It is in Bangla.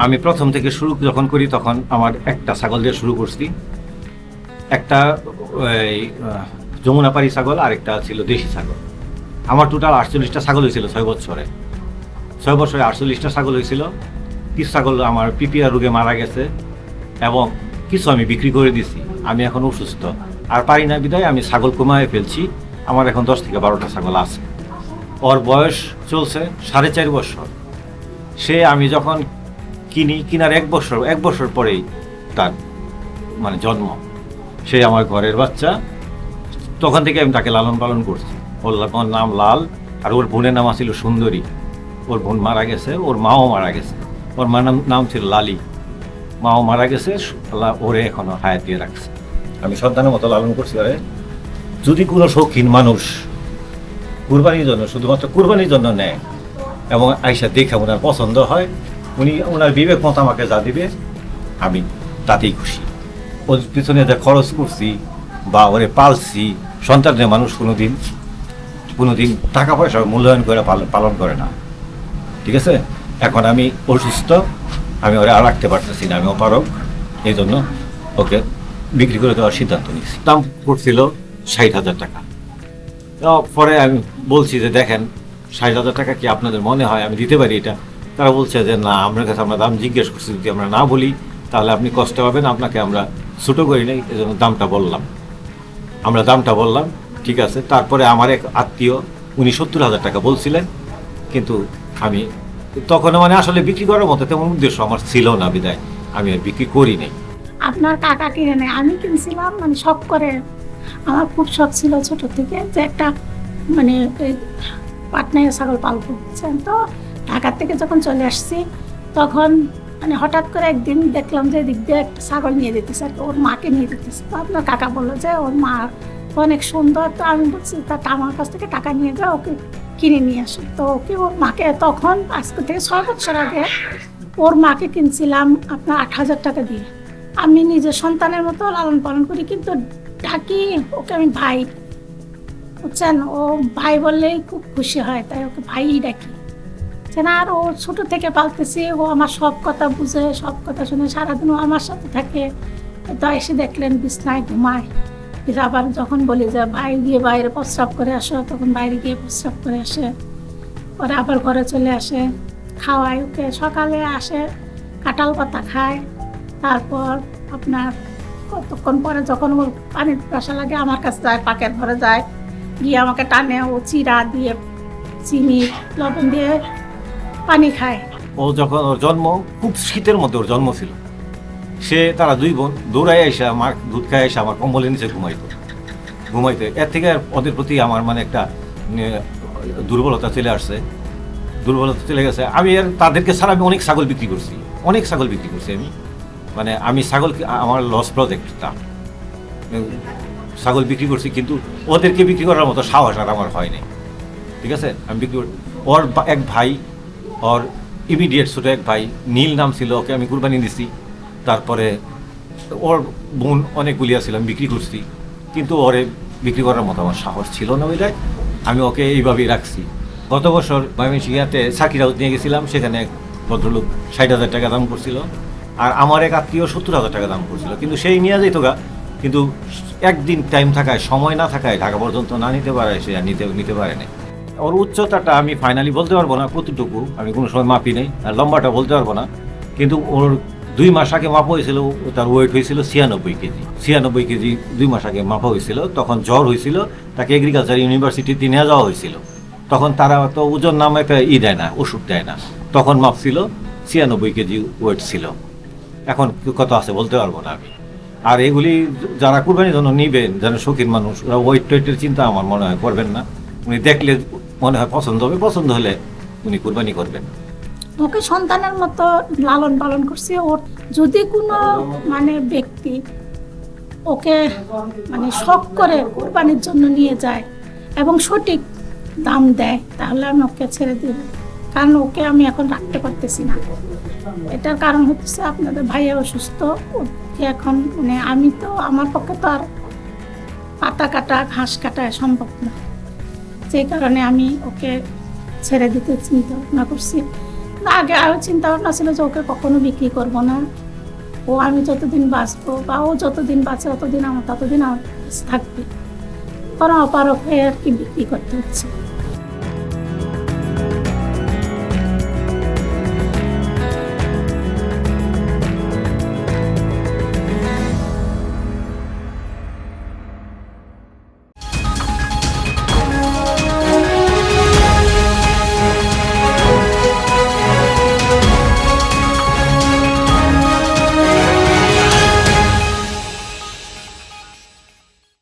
আমি প্রথম থেকে শুরু যখন করি তখন আমার একটা ছাগল দিয়ে শুরু করছি। একটা ওই যমুনাপাড়ি ছাগল, আরেকটা ছিল দেশি ছাগল। আমার টোটাল 48টা ছাগল হয়েছিল 6 বছরে। 6 বছরে 48টা ছাগল হয়েছিল। কিছু ছাগল আমার পিপিআর রোগে মারা গেছে এবং কিছু আমি বিক্রি করে দিছি। আমি এখন অসুস্থ আর পারি না বিধায় আমি ছাগল কমায় ফেলছি। আমার এখন 10 থেকে 12টা ছাগল আছে। ওর বয়স চলছে 4.5 বছর। সে আমি যখন কিনার 1 বছর পরেই তার মানে জন্ম। সে আমার ঘরের বাচ্চা। তখন থেকে আমি তাকে লালন পালন করছি। ওর নাম লাল, আর ওর বোনের নাম ছিল সুন্দরী। ওর বোন মারা গেছে, ওর মাও মারা গেছে। ওর মার নাম ছিল লালি, মাও মারা গেছে। আল্লাহ ওরে এখনো হায়াত দিয়ে রাখছে। আমি সন্তানের মতো লালন করছি ওরে। যদি কোনো শৌখিন মানুষ কুরবানির জন্য, শুধুমাত্র কুরবানির জন্য নেয় এবং আইসা দেখে ওনার পছন্দ হয়, উনি ওনার বিবেক মতো আমাকে যা দিবে আমি তাতেই খুশি। ওর পিছনে যা খরচ করছি বা ওরে পালছি, সন্তানের মানুষ কোনোদিন টাকা পয়সা মূল্যায়ন করে পালন করে না। ঠিক আছে, এখন আমি অসুস্থ, আমি ওরে আর রাখতে পারতেছি না, আমি অপারগ। এই জন্য ওকে বিক্রি করে দেওয়ার সিদ্ধান্ত নিয়েছি। দাম পড়ছিল 60,000 টাকা। পরে আমি বলছি যে দেখেন 60,000 টাকা কি আপনাদের মনে হয় আমি দিতে পারি এটা? তারা বলছে যে না, আপনার কাছে আমরা দাম জিজ্ঞেস করছি, যদি আমরা না বলি তাহলে আপনি কষ্ট পাবেন, আপনাকে আমরা ছোটো করি নাই, এই জন্য দামটা বললাম। ঠিক আছে। তারপরে আমার এক আত্মীয়, উনি 70,000 টাকা বলছিলেন, কিন্তু আমি তখন মানে আসলে বিক্রি করার মতো তেমন উদ্দেশ্য আমার ছিল না বিদায় আমি আর বিক্রি করি নাই। আপনার কাকা কিনে নেয়, আমি কিনছিলাম মানে শখ করে। আমার খুব শখ ছিল ছোট থেকে যে একটা মানে পাটনায় ছাগল পালবো, বুঝছেন তো। ঢাকা থেকে যখন চলে আসছি তখন মানে হঠাৎ করে একদিন দেখলাম যে দিক দিয়ে একটা ছাগল নিয়ে যেতেছে আর কি, ওর মাকে নিয়ে যেতেছে। তো আপনার কাকা বললো যে ওর মা অনেক সুন্দর। তো আমি বলছি তা আমার কাছ থেকে টাকা নিয়ে যাও, ওকে কিনে নিয়ে আসো। তো ওকে ওর মাকে তখন আজকে থেকে 6 বছর আগে ওর মাকে কিনছিলাম আপনার 8,000 টাকা দিয়ে। আমি নিজের সন্তানের মতো লালন পালন করি, কিন্তু ডাকি ওকে আমি ভাই, বুঝছেন। ও ভাই বললেই খুব খুশি হয়, তাই ওকে ভাইই ডাকি। আর ও ছোট থেকে পালতেছি, ও আমার সব কথা বুঝে, সব কথা শুনে, সারাদিন ও আমার সাথে থাকে। তো এসে দেখলেন বিছনায় ঘুমায়, আবার যখন বলি যে ভাই গিয়ে বাইরে প্রস্রাব করে আসো, তখন বাইরে গিয়ে প্রস্রাব করে আসে। পরে আবার ঘরে চলে আসে, খাওয়াই ওকে। সকালে আসে কাঁঠাল পাতা খায়, তারপর আপনার কতক্ষণ পরে যখন ওর পানির পিপাসা লাগে আমার কাছে যায়, পাকের ঘরে যায়, গিয়ে আমাকে টানে, ও চিরা দিয়ে চিনি লবণ দিয়ে পানি খায়। ও যখন ওর জন্ম, খুব শীতের মধ্যে ওর জন্ম ছিল। তারা 2 বোন দৌড়াই এসে আমার দুধ খায় এসে আমার কম্বলের নিচে ঘুমাইতে। এর থেকে ওদের প্রতি আমার মানে একটা দুর্বলতা চলে গেছে। আমি আর তাদেরকে ছাড়া আমি অনেক ছাগল বিক্রি করছি আমি। মানে আমি ছাগল, আমার লস প্রজেক্টটা ছাগল বিক্রি করছি, কিন্তু ওদেরকে বিক্রি করার মতো সাহস আর আমার হয় নাই। ঠিক আছে, আমি বিক্রি করি। ওর এক ভাই, ওর ইমিডিয়েট ছোটো এক ভাই, নীল নাম ছিল, ওকে আমি কুরবানি দিছি। তারপরে ওর বোন অনেকগুলি আছিল, আমি বিক্রি করছি, কিন্তু ওরে বিক্রি করার মতো আমার সাহস ছিল না। ওইটাই আমি ওকে এইভাবেই রাখছি। গত বছর ময়মনসিংহে সাকির হাউস নিয়ে গেছিলাম, সেখানে এক ভদ্রলোক 60,000 টাকা দাম করছিল, আর আমার এক আত্মীয় 70,000 টাকা দাম করছিল, কিন্তু সেই নিয়ে যেত গা। কিন্তু একদিন টাইম থাকায়, সময় না থাকায়, ঢাকা পর্যন্ত না নিতে পারে, সে আর নিতে পারে না। ওর উচ্চতাটা আমি ফাইনালি বলতে পারবো না কতটুকু, আমি কোনো সময় মাপি নেই, আর লম্বাটা বলতে পারবো না। কিন্তু ওর 2 মাস আগে মাপা হয়েছিল, তার ওয়েট হয়েছিল 96 কেজি। 96 কেজি 2 মাস আগে মাপা হয়েছিল। তখন জ্বর হয়েছিল, তাকে এগ্রিকালচার ইউনিভার্সিটিতে নিয়ে যাওয়া হয়েছিল। তখন তারা তো ওজন নামে দেয় না, ওষুধ দেয় না। তখন মাপছিল 96 কেজি ওয়েট ছিল। এখন কত আছে বলতে পারবো না আমি। আর এগুলি যারা কুরবানির জন্য নিবেন, যারা শৌখিন মানুষ, ওরা ওয়েটের চিন্তা আমার মনে হয় করবেন না। উনি দেখলে মনে হয় পছন্দ হবে, পছন্দ হলে উনি কুরবানি করবেন। ওকে সন্তানের মতো লালন পালন করছি। ওর যদি কোনো মানে ব্যক্তি ওকে মানে শখ করে কোরবানির জন্য নিয়ে যায় এবং সঠিক দাম দেয়, তাহলে আমি ওকে ছেড়ে দেব। কারণ ওকে আমি এখন রাখতে পারতেছি না। এটার কারণ হচ্ছে আপনাদের ভাইয়া অসুস্থ। ওকে এখন মানে আমি তো, আমার পক্ষে তো আর পাতা কাটা, ঘাস কাটা সম্ভব না। সেই কারণে আমি ওকে ছেড়ে দিতে চিন্তা ভাবনা করছি। আগে আরও চিন্তা ভাবনা ছিল যে ওকে কখনো বিক্রি করব না, ও আমি যতদিন বাঁচবো বা ও যতদিন বাঁচে ততদিন আমার কাছে থাকবে, কারণ অপারক হয়ে আর কি বিক্রি করতে হচ্ছে।